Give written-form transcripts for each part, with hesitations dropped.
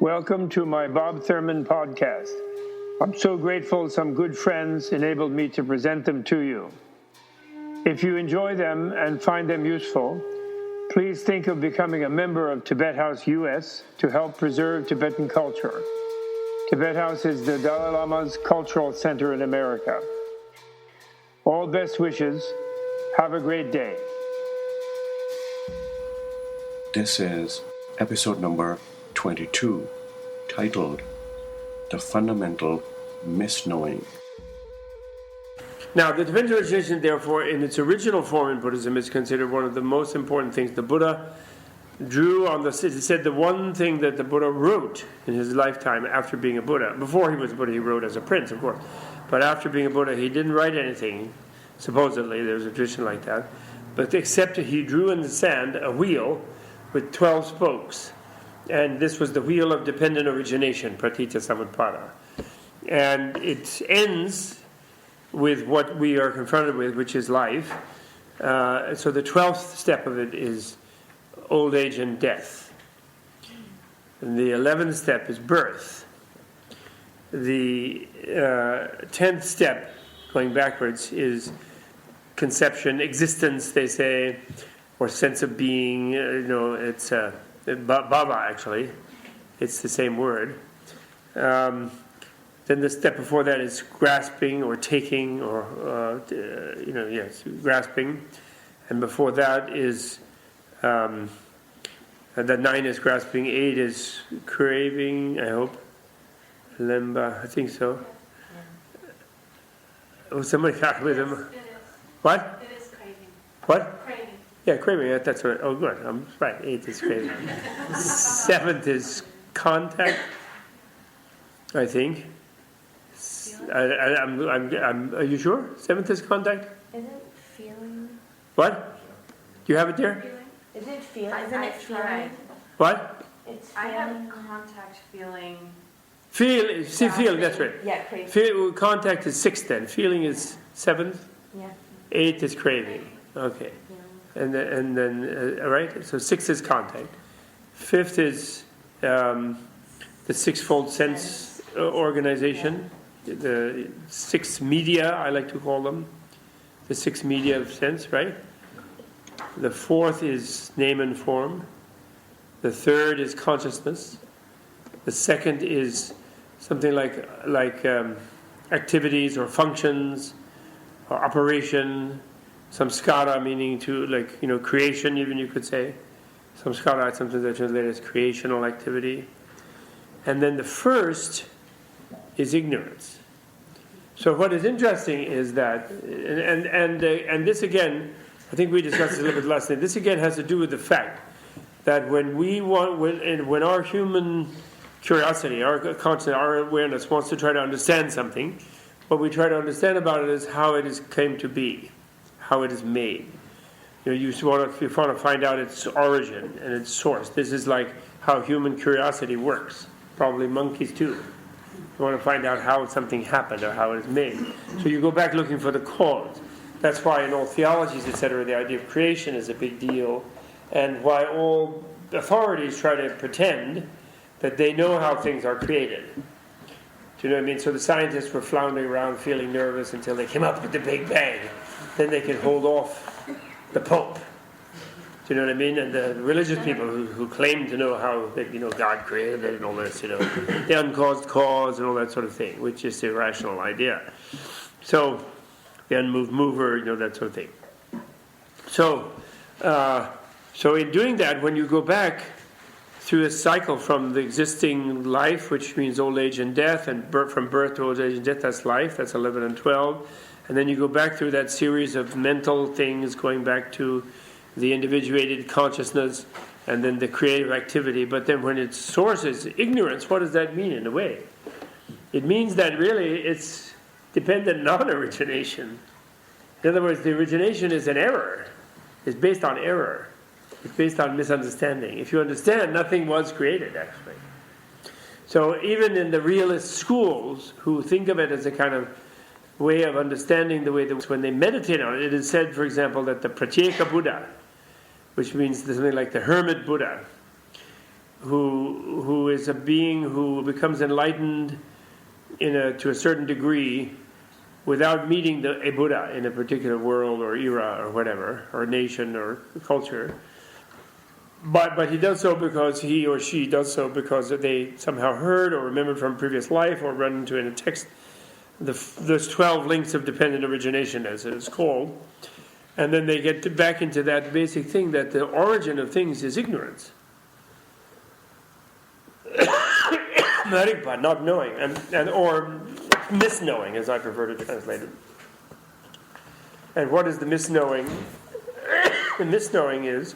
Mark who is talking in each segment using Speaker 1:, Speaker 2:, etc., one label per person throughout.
Speaker 1: Welcome to my Bob Thurman podcast. I'm so grateful some good friends enabled me to present them to you. If you enjoy them and find them useful, please think of becoming a member of Tibet House US to help preserve Tibetan culture. Tibet House is the Dalai Lama's cultural center in America. All best wishes. Have a great day.
Speaker 2: This is episode number 22, titled The Fundamental Misknowing.
Speaker 1: Now, the Tibetan tradition, therefore, in its original form in Buddhism, is considered one of the most important things. The Buddha drew on it said the one thing that the Buddha wrote in his lifetime after being a Buddha. Before he was a Buddha, he wrote as a prince, of course. But after being a Buddha, he didn't write anything, supposedly. There's a tradition like that. But except he drew in the sand a wheel with 12 spokes. And this was the wheel of dependent origination, pratitya samutpada. And it ends with what we are confronted with, which is life. So the 12th step of it is old age and death. And the 11th step is birth. The 10th step, going backwards, is conception, existence, they say, or sense of being. It's Baba, actually. It's the same word. Then the step before that is grasping or taking, or grasping. And before that is the 9 is grasping, 8 is craving, I hope. Lemba, I think so. Oh, somebody got with him.
Speaker 3: It is.
Speaker 1: What?
Speaker 3: It is craving.
Speaker 1: What?
Speaker 3: Craving.
Speaker 1: Yeah, craving, that's right. Oh, good. I'm right. 8th is craving. 7th is contact, I think. I'm, are you sure? 7th is contact?
Speaker 4: Is it feeling?
Speaker 1: What? Do you have it there?
Speaker 3: Feeling?
Speaker 4: Is it feeling?
Speaker 3: I
Speaker 4: Isn't it
Speaker 3: tried.
Speaker 4: feeling?
Speaker 1: What?
Speaker 4: It's
Speaker 3: I have
Speaker 4: feeling.
Speaker 3: contact feeling.
Speaker 1: Feeling, that's right.
Speaker 4: Yeah, craving.
Speaker 1: Contact is 6th then. Feeling is 7th.
Speaker 4: Yeah.
Speaker 1: 8th is craving. Okay. And then right? So 6th is contact. 5th is the sixfold sense organization. The 6 media, I like to call them. The 6 media of sense, right? The 4th is name and form. The 3rd is consciousness. The 2nd is something like activities or functions or operation. Samskara, meaning to creation, even you could say. Samskara, sometimes I translate as creational activity. And then the 1st is ignorance. So what is interesting is that, and this again, I think we discussed this a little bit last night. This again has to do with the fact that when our human curiosity, our consciousness, our awareness wants to try to understand something, what we try to understand about it is how it came to be, how it is made. You want to find out its origin and its source. This is like how human curiosity works. Probably monkeys too. You want to find out how something happened or how it is made. So you go back looking for the cause. That's why in all theologies, etc., the idea of creation is a big deal, and why all authorities try to pretend that they know how things are created. Do you know what I mean? So the scientists were floundering around feeling nervous until they came up with the Big Bang. Then they could hold off the Pope. Do you know what I mean? And the religious people who claim to know how God created it and all this, the uncaused cause and all that sort of thing, which is the irrational idea. So the unmoved mover, that sort of thing. So in doing that, when you go back through a cycle from the existing life, which means old age and death, and from birth to old age and death, that's life, that's 11 and 12. And then you go back through that series of mental things, going back to the individuated consciousness, and then the creative activity. But then when its source is ignorance, what does that mean in a way? It means that really it's dependent non-origination. In other words, the origination is an error. It's based on error. It's based on misunderstanding. If you understand, nothing was created, actually. So even in the realist schools, who think of it as a kind of way of understanding the way that when they meditate on it, it is said, for example, that the Pratyeka Buddha, which means something like the hermit Buddha, who is a being who becomes enlightened to a certain degree without meeting a Buddha in a particular world or era or whatever, or nation or culture. But he does so because he or she does so because they somehow heard or remembered from previous life or run into in a text those 12 links of dependent origination, as it is called. And then they get back into that basic thing that the origin of things is ignorance. Not knowing, and or misknowing, as I prefer to translate it. And what is the misknowing? The misknowing is,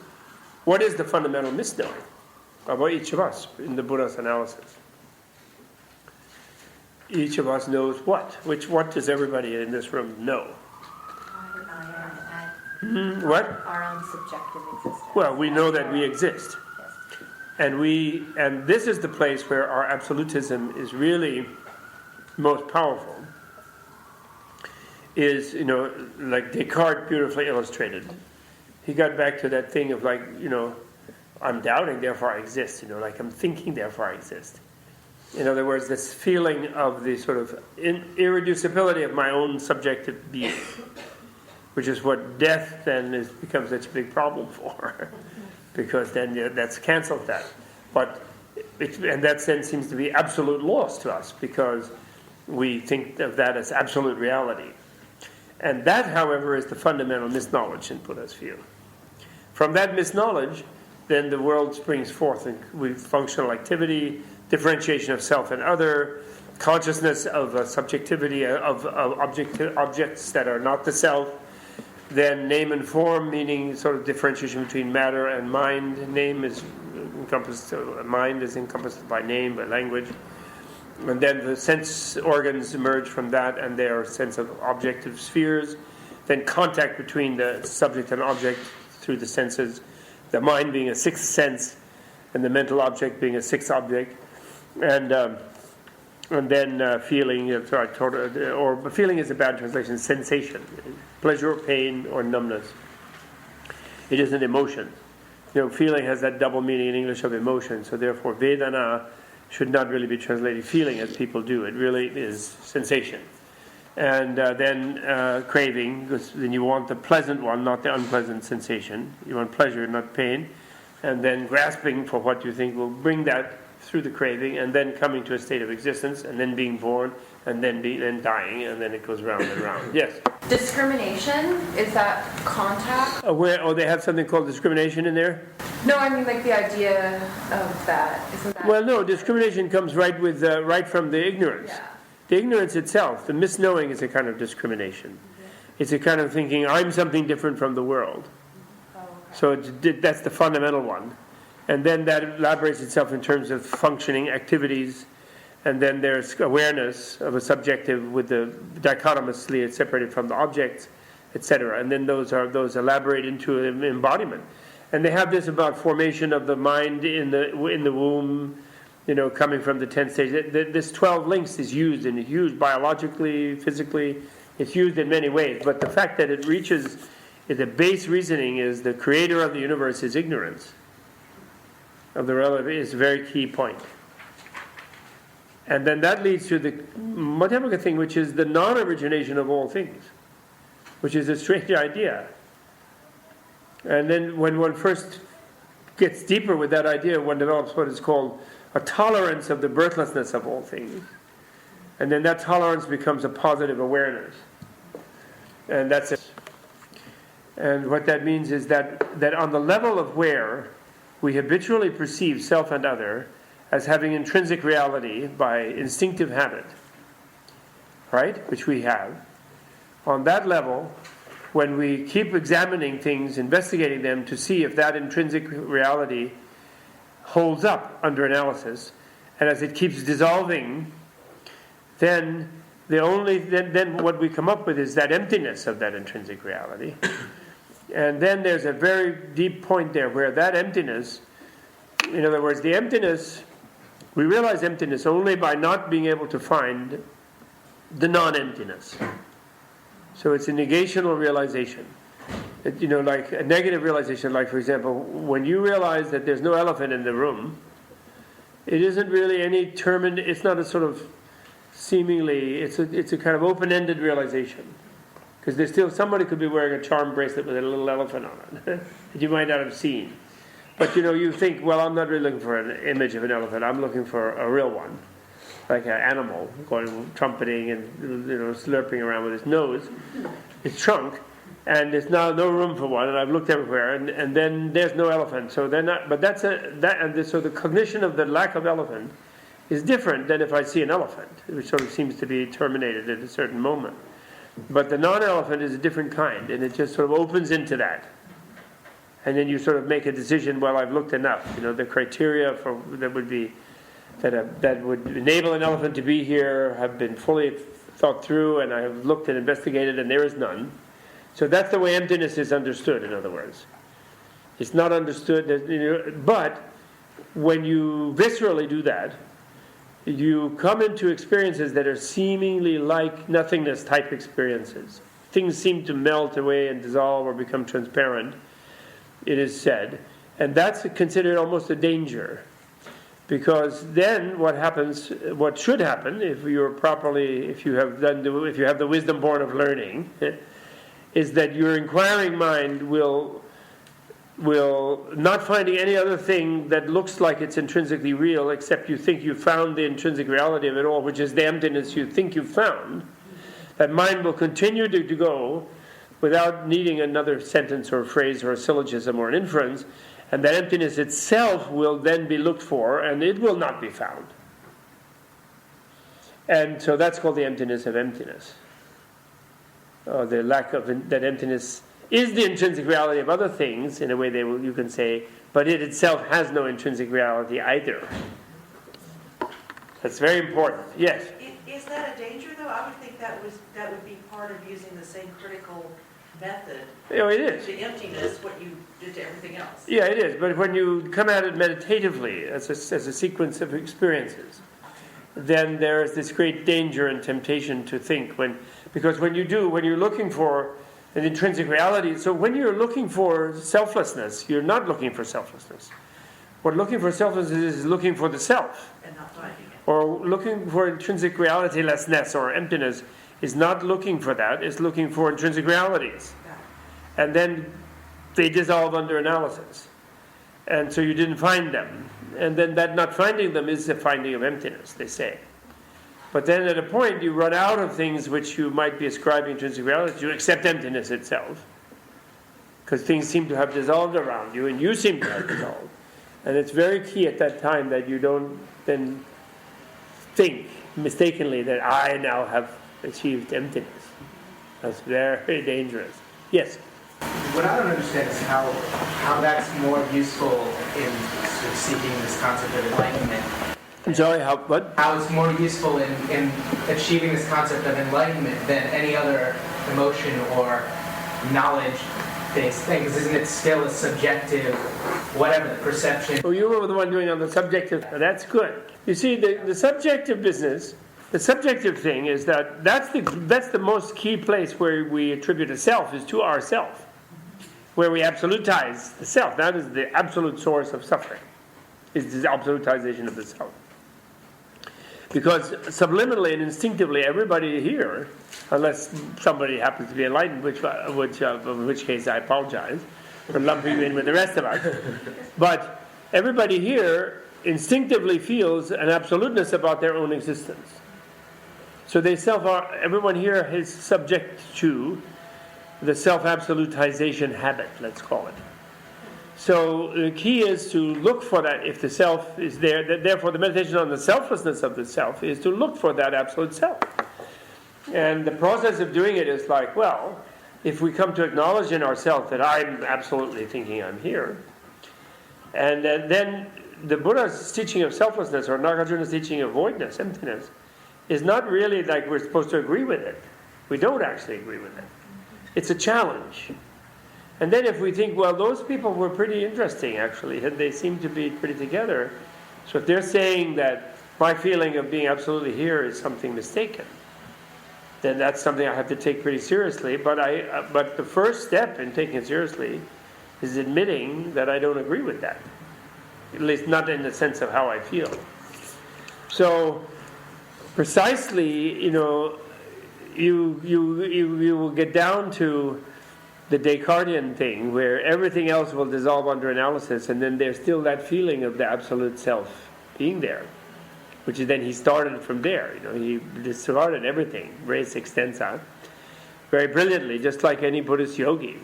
Speaker 1: what is the fundamental misknowing about each of us in the Buddha's analysis? Each of us knows what? What does everybody in this room know? What?
Speaker 4: Our own subjective existence.
Speaker 1: Well, we know that we exist.
Speaker 4: Yes.
Speaker 1: And this is the place where our absolutism is really most powerful. Is, like Descartes beautifully illustrated. He got back to that thing of I'm doubting, therefore I exist. Like I'm thinking, therefore I exist. In other words, this feeling of the sort of irreducibility of my own subjective being, which is what death then becomes such a big problem for, because then that's cancelled that. But and that sense seems to be absolute loss to us, because we think of that as absolute reality. And that, however, is the fundamental misknowledge in Buddha's view. From that misknowledge, then the world springs forth with functional activity, differentiation of self and other, consciousness of subjectivity of objects that are not the self, then name and form, meaning sort of differentiation between matter and mind. Name is encompassed, mind is encompassed by name, by language. And then the sense organs emerge from that, and their sense of objective spheres. Then contact between the subject and object through the senses, the mind being a sixth sense, and the mental object being a sixth object. And then feeling, or feeling is a bad translation, sensation, pleasure, pain, or numbness. It is an emotion. Feeling has that double meaning in English of emotion, so therefore Vedana should not really be translated feeling as people do. It really is sensation. And then craving, because then you want the pleasant one, not the unpleasant sensation. You want pleasure, not pain. And then grasping for what you think will bring that through the craving, and then coming to a state of existence, and then being born, and then dying, and then it goes round and round. Yes?
Speaker 3: Discrimination, is that contact?
Speaker 1: They have something called discrimination in there?
Speaker 3: No, I mean like the idea of that. Isn't that?
Speaker 1: Well, no, discrimination comes right from the ignorance.
Speaker 3: Yeah.
Speaker 1: The ignorance itself, the misknowing, is a kind of discrimination. It's a kind of thinking, I'm something different from the world.
Speaker 3: Oh, okay.
Speaker 1: So that's the fundamental one. And then that elaborates itself in terms of functioning activities. And then there's awareness of a subjective with the dichotomously it's separated from the objects, etc. And then those elaborate into an embodiment. And they have this about formation of the mind in the womb, coming from the 10th stage. This 12 links is used, and it's used biologically, physically. It's used in many ways. But the fact that it reaches the base reasoning is the creator of the universe is ignorance of the relative is a very key point. And then that leads to the Madhyamaka thing, which is the non-origination of all things, which is a strange idea. And then when one first gets deeper with that idea, one develops what is called a tolerance of the birthlessness of all things. And then that tolerance becomes a positive awareness. And that's it. And what that means is that on the level of where we habitually perceive self and other as having intrinsic reality by instinctive habit, right, which we have, on that level, when we keep examining things, investigating them to see if that intrinsic reality holds up under analysis, and as it keeps dissolving, then what we come up with is that emptiness of that intrinsic reality. And then there's a very deep point there where that emptiness, in other words, the emptiness, we realize emptiness only by not being able to find the non-emptiness. So it's a negational realization.
Speaker 2: like a negative realization, like for example, when you realize that there's no elephant in the room,
Speaker 1: It isn't really any determined, it's not a sort of seemingly, it's a kind of open-ended realization. Because there's still, somebody could be wearing a charm bracelet with a little elephant on it that you might not have seen. But you think, well, I'm not really looking for an image of an elephant, I'm looking for a real one. Like an animal going trumpeting and slurping around with his nose, his trunk, and there's now no room for one. And I've looked everywhere, and then there's no elephant. So they're not. But so the cognition of the lack of elephant is different than if I see an elephant, which sort of seems to be terminated at a certain moment. But the non-elephant is a different kind, and it just sort of opens into that. And then you sort of make a decision. Well, I've looked enough. The criteria for that would be. That would enable an elephant to be here have been fully thought through, and I have looked and investigated, and there is none. So that's the way emptiness is understood, in other words. It's not understood, but when you viscerally do that, you come into experiences that are seemingly like nothingness type experiences. Things seem to melt away and dissolve or become transparent, it is said, and that's considered almost a danger. Because then what should happen, if you have the wisdom born of learning, is that your inquiring mind will not finding any other thing that looks like it's intrinsically real, except you think you found the intrinsic reality of it all, which is the emptiness you think you found. That mind will continue to go without needing another sentence or a phrase or a syllogism or an inference. And that emptiness itself will then be looked for, and it will not be found. And so that's called the emptiness of emptiness. The lack of that emptiness is the intrinsic reality of other things, in a way you can say, but it itself has no intrinsic reality either. That's very important. Yes?
Speaker 5: Is that a danger, though? I would think that would be part of using the same critical method.
Speaker 1: It is.
Speaker 5: The emptiness, what you did to everything else.
Speaker 1: Yeah, it is. But when you come at it meditatively, as a sequence of experiences, then there is this great danger and temptation to think because when you're looking for an intrinsic reality, so when you're looking for selflessness, you're not looking for selflessness. What looking for selflessness is looking for the self.
Speaker 5: And not finding it.
Speaker 1: Or looking for intrinsic realitylessness or emptiness is not looking for that, it's looking for intrinsic realities.
Speaker 5: Yeah.
Speaker 1: And then they dissolve under analysis. And so you didn't find them. And then that not finding them is the finding of emptiness, they say. But then at a point you run out of things which you might be ascribing intrinsic reality to, except emptiness itself. Because things seem to have dissolved around you, and you seem to have dissolved. And it's very key at that time that you don't then think mistakenly that I now have achieved emptiness. That's very dangerous. Yes?
Speaker 6: What I don't understand is how that's more useful in sort of seeking this concept of enlightenment.
Speaker 1: I'm sorry, what?
Speaker 6: How it's more useful in achieving this concept of enlightenment than any other emotion or knowledge-based thing. Because isn't it still a subjective, whatever, the perception?
Speaker 1: Oh, you were the one doing on the subjective. That's good. You see, the subjective business, the subjective thing is that's the most key place where we attribute a self is to ourself. Where we absolutize the self. That is the absolute source of suffering. Is the absolutization of the self. Because subliminally and instinctively, everybody here, unless somebody happens to be enlightened, in which case I apologize for lumping you in with the rest of us. But everybody here instinctively feels an absoluteness about their own existence. So everyone here is subject to the self-absolutization habit, let's call it. So the key is to look for that if the self is there. Therefore, the meditation on the selflessness of the self is to look for that absolute self. And the process of doing it is like, well, if we come to acknowledge in ourselves that I'm absolutely thinking I'm here, and then the Buddha's teaching of selflessness, or Nagarjuna's teaching of voidness, emptiness, is not really like we're supposed to agree with it. We don't actually agree with it. It's a challenge. And then if we think, well, those people were pretty interesting, actually, and they seem to be pretty together. So if they're saying that my feeling of being absolutely here is something mistaken, then that's something I have to take pretty seriously. But the first step in taking it seriously is admitting that I don't agree with that. At least not in the sense of how I feel. So precisely, you will get down to the Descartesian thing where everything else will dissolve under analysis, and then there's still that feeling of the absolute self being there, which is then he started from there. He discarded everything, res extensa, very brilliantly, just like any Buddhist yogi.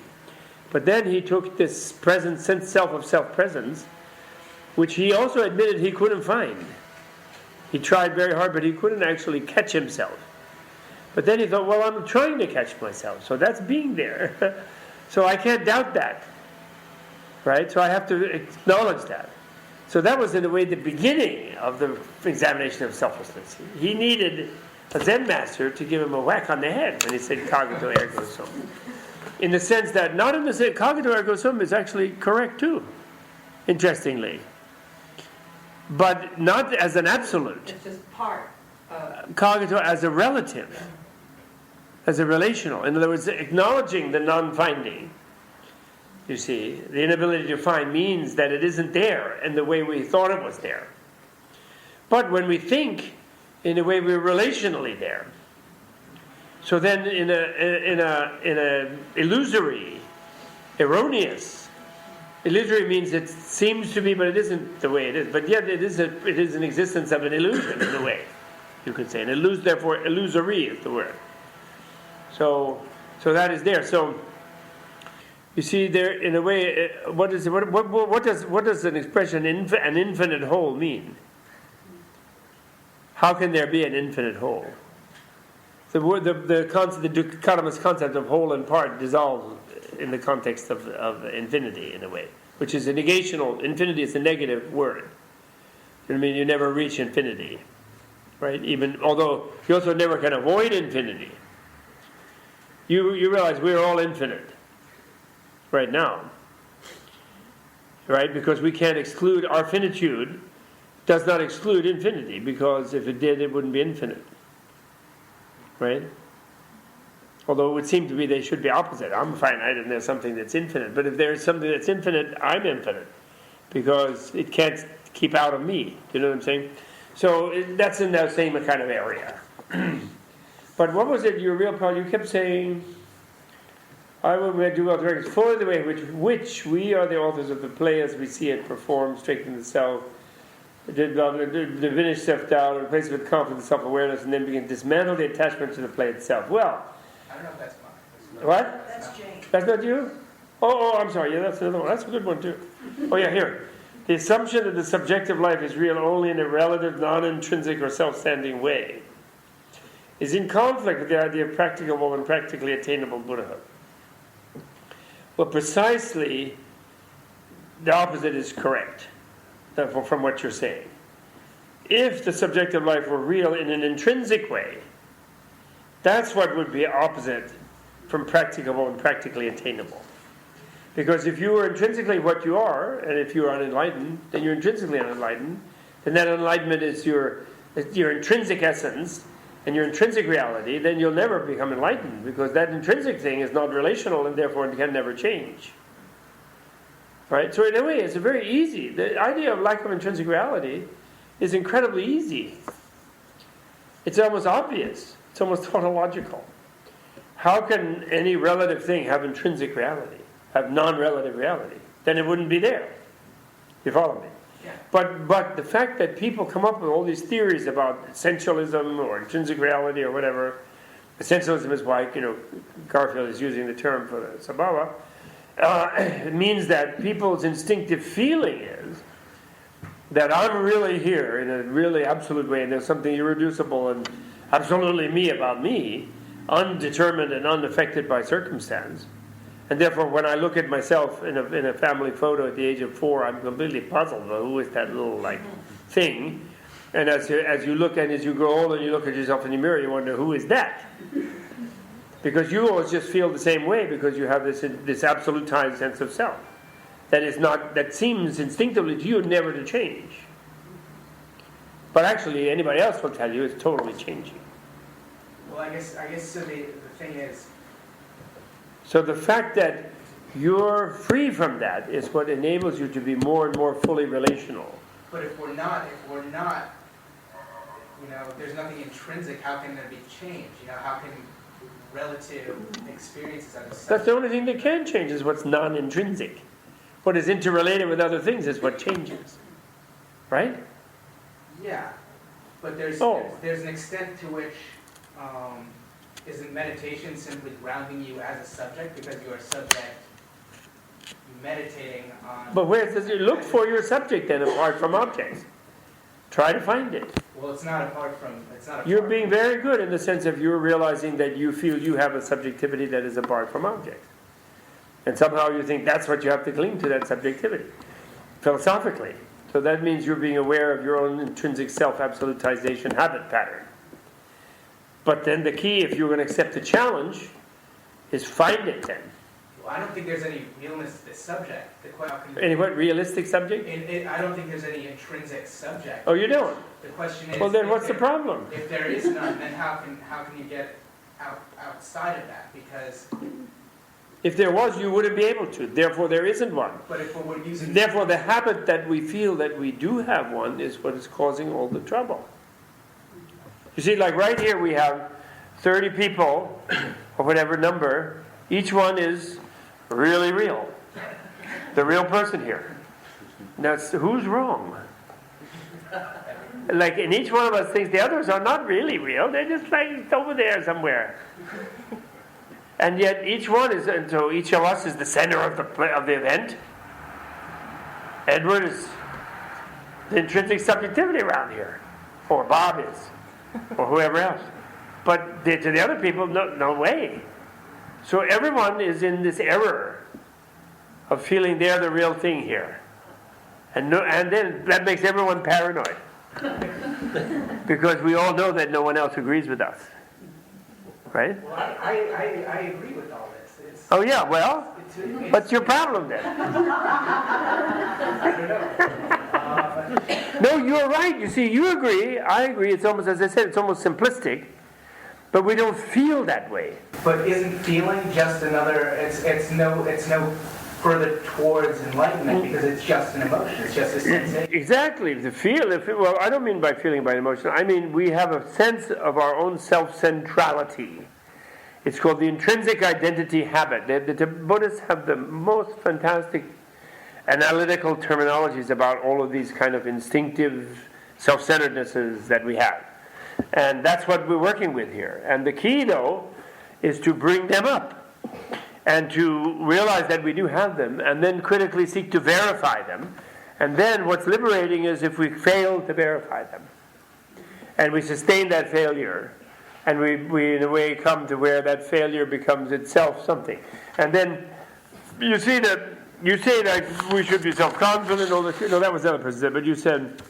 Speaker 1: But then he took this present self of self-presence, which he also admitted he couldn't find. He tried very hard, but he couldn't actually catch himself. But then he thought, well, I'm trying to catch myself, so that's being there. So I can't doubt that. Right? So I have to acknowledge that. So that was, in a way, the beginning of the examination of selflessness. He needed a Zen master to give him a whack on the head when he said cogito ergo sum. In the sense that, not in the sense, cogito ergo sum is actually correct too, interestingly. But not as an absolute.
Speaker 4: It's just part of...
Speaker 1: Cogito as a relative, as a relational. In other words, acknowledging the non-finding. You see, the inability to find means that it isn't there in the way we thought it was there. But when we think, in a way we're relationally there. So then, in a illusory, erroneous. Illusory means it seems to be, but it isn't the way it is. But yet it is an existence of an illusion in a way, you could say. And therefore, illusory is the word. So that is there. So you see, there in a way, what does an expression an infinite whole mean? How can there be an infinite whole? The dichotomous concept of whole and part dissolves in the context of infinity, in a way, which is a negational. Infinity is a negative word. I mean, you never reach infinity, right? Even although you also never can avoid infinity. You realize we're all infinite right now, right? Because we can't exclude our finitude. Does not exclude infinity, because if it did, it wouldn't be infinite, right? Although it would seem to be they should be opposite. I'm finite and there's something that's infinite. But if there's something that's infinite, I'm infinite. Because it can't keep out of me. Do you know what I'm saying? So that's in that same kind of area. But what was it, your real problem? You kept saying, I will do well to recognize fully the way which we are the authors of the play as we see it performed, strengthen the self, diminish self-doubt, and replace it with confidence, self-awareness, and then begin to dismantle the attachment to the play itself. Well,
Speaker 6: I don't know if that's mine.
Speaker 1: what?
Speaker 5: That's Jane.
Speaker 1: That's not you? Oh, I'm sorry. Yeah, that's another one. That's a good one, too. Oh, yeah, here. The assumption that the subjective life is real only in a relative, non-intrinsic, or self-standing way is in conflict with the idea of practicable and practically attainable Buddhahood. Well, precisely the opposite is correct, from what you're saying. If the subjective life were real in an intrinsic way, that's what would be opposite from practicable and practically attainable. Because if you were intrinsically what you are, and if you are unenlightened, then you're intrinsically unenlightened, then that enlightenment is your intrinsic essence and your intrinsic reality, then you'll never become enlightened, because that intrinsic thing is not relational and therefore it can never change. Right? So in a way, it's very easy. The idea of lack of intrinsic reality is incredibly easy. It's almost obvious. It's almost tautological. How can any relative thing have intrinsic reality, have non-relative reality? Then it wouldn't be there. You follow me?
Speaker 6: Yeah.
Speaker 1: But the fact that people come up with all these theories about essentialism or intrinsic reality or whatever, essentialism is why Garfield is using the term for the Sabbawa. It means that people's instinctive feeling is that I'm really here in a really absolute way, and there's something irreducible and absolutely me about me, undetermined and unaffected by circumstance. And therefore, when I look at myself in a family photo at the age of 4, I'm completely puzzled. Well, who is that little thing? And as you look and as you grow older, and you look at yourself in the mirror, you wonder, who is that? Because you always just feel the same way, because you have this absolutized sense of self that seems instinctively to you never to change. But actually, anybody else will tell you it's totally changing.
Speaker 6: Well, I guess so. The thing is,
Speaker 1: so the fact that you're free from that is what enables you to be more and more fully relational.
Speaker 6: but if we're not if there's nothing intrinsic, how can there be change? How can relative experiences as a subject?
Speaker 1: That's the only thing that can change is what's non-intrinsic. What is interrelated with other things is what changes. Right?
Speaker 6: Yeah, but there's an extent to which isn't meditation simply grounding you as a subject because you are a subject meditating on...
Speaker 1: But where does it look for your subject then apart from objects? Try to find it.
Speaker 6: Well, it's not apart from...
Speaker 1: You're being very good in the sense of you're realizing that you feel you have a subjectivity that is apart from objects. And somehow you think that's what you have to cling to, that subjectivity, philosophically. So that means you're being aware of your own intrinsic self-absolutization habit pattern. But then the key, if you're going to accept the challenge, is find it then.
Speaker 6: Well, I don't think there's any realness to this subject.
Speaker 1: Any what? Realistic subject?
Speaker 6: I don't think there's any intrinsic subject.
Speaker 1: Oh, you don't?
Speaker 6: The question is...
Speaker 1: Well, then what's the problem?
Speaker 6: If there is none, then how can you get outside of that? Because...
Speaker 1: If there was, you wouldn't be able to. Therefore, there isn't one.
Speaker 6: But if we're using...
Speaker 1: Therefore, the habit that we feel that we do have one is what is causing all the trouble. You see, like right here we have 30 people, or whatever number. Each one is really real. The real person here. Now, who's wrong? Like, and each one of us thinks the others are not really real. They're just like over there somewhere. And yet each one is, and so each of us is the center of the event. Edward is the intrinsic subjectivity around here, or Bob is, or whoever else. But to the other people, no way. So everyone is in this error of feeling they're the real thing here, and then that makes everyone paranoid because we all know that no one else agrees with us. Right?
Speaker 6: Well, I agree with all this.
Speaker 1: Oh yeah, well, what's your problem then?
Speaker 6: I don't know.
Speaker 1: No, you're right. You see, you agree, I agree. It's almost, as I said, it's almost simplistic, but we don't feel that way.
Speaker 6: But isn't feeling just another? It's no further towards enlightenment because it's just an emotion. It's just a sensation.
Speaker 1: Exactly. Well, I don't mean by feeling by emotion. I mean we have a sense of our own self-centrality. It's called the intrinsic identity habit. The Buddhists have the most fantastic analytical terminologies about all of these kind of instinctive self-centerednesses that we have. And that's what we're working with here. And the key, though, is to bring them up. And to realize that we do have them, and then critically seek to verify them. And then what's liberating is if we fail to verify them. And we sustain that failure. And we in a way come to where that failure becomes itself something. And then you say that we should be self-confident, all this. No, that was the other person, but you said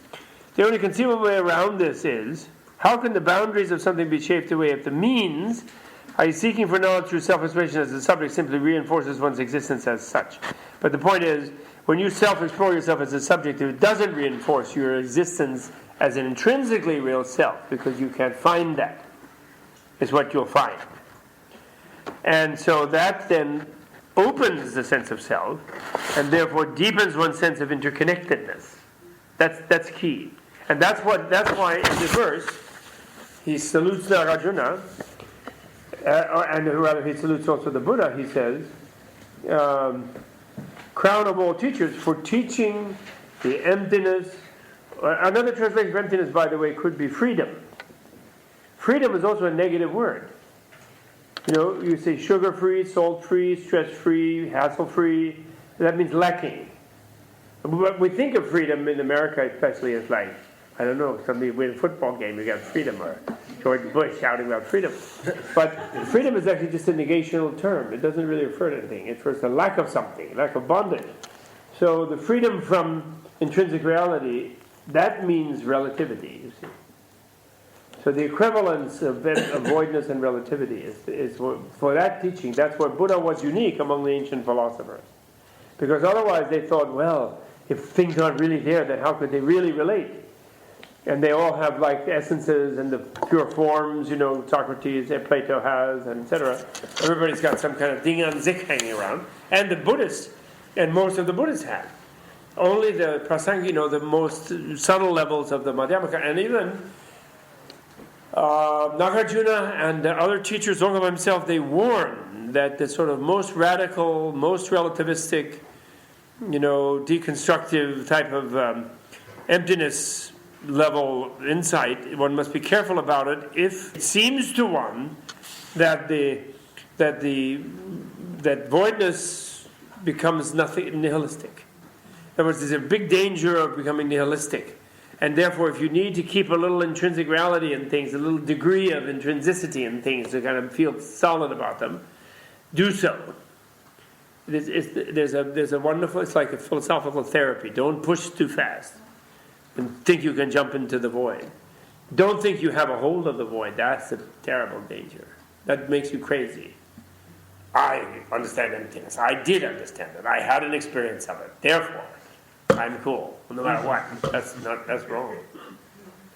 Speaker 1: the only conceivable way around this is how can the boundaries of something be shaped away if the means, i.e. seeking for knowledge through self-expression as a subject, simply reinforces one's existence as such. But the point is, when you self-explore yourself as a subject, it doesn't reinforce your existence as an intrinsically real self, because you can't find that, is what you'll find. And so that then opens the sense of self, and therefore deepens one's sense of interconnectedness. That's key. And that's why in the verse, he salutes Nagarjuna, and rather he salutes also the Buddha. He says, crown of all teachers, for teaching the emptiness. Another translation for emptiness, by the way, could be freedom. Freedom is also a negative word. You know, you say sugar-free, salt-free, stress-free, hassle-free. That means lacking. But we think of freedom in America especially as like, I don't know, somebody win a football game, you got freedom, or George Bush shouting about freedom. But freedom is actually just a negational term. It doesn't really refer to anything. It refers to lack of something, lack of bondage. So the freedom from intrinsic reality, that means relativity, you see. So the equivalence of voidness and relativity is for that teaching, that's where Buddha was unique among the ancient philosophers. Because otherwise they thought, well, if things aren't really there, then how could they really relate? And they all have like essences and the pure forms, you know, Socrates, Plato has, and etc. Everybody's got some kind of ding and zik hanging around. And the Buddhists, and most of the Buddhists have. Only the Prasanghi, you know, the most subtle levels of the Madhyamaka, and even Nagarjuna and the other teachers, Dzongkhapa himself, they warn that the sort of most radical, most relativistic, deconstructive type of emptiness level insight, one must be careful about it if it seems to one that voidness becomes nothing nihilistic. In other words, there's a big danger of becoming nihilistic. And therefore, if you need to keep a little intrinsic reality in things, a little degree of intrinsicity in things to kind of feel solid about them, do so. There's a wonderful, it's like a philosophical therapy. Don't push too fast and think you can jump into the void. Don't think you have a hold of the void. That's a terrible danger. That makes you crazy. I understand emptiness. I did understand it. I had an experience of it. Therefore, I'm cool, no matter what. That's wrong.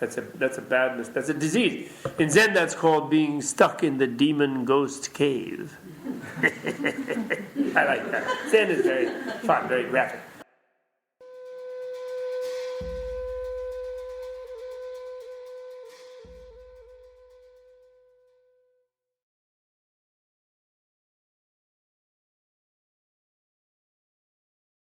Speaker 1: That's a disease. In Zen, that's called being stuck in the demon ghost cave. I like that. Zen is very fun, very graphic.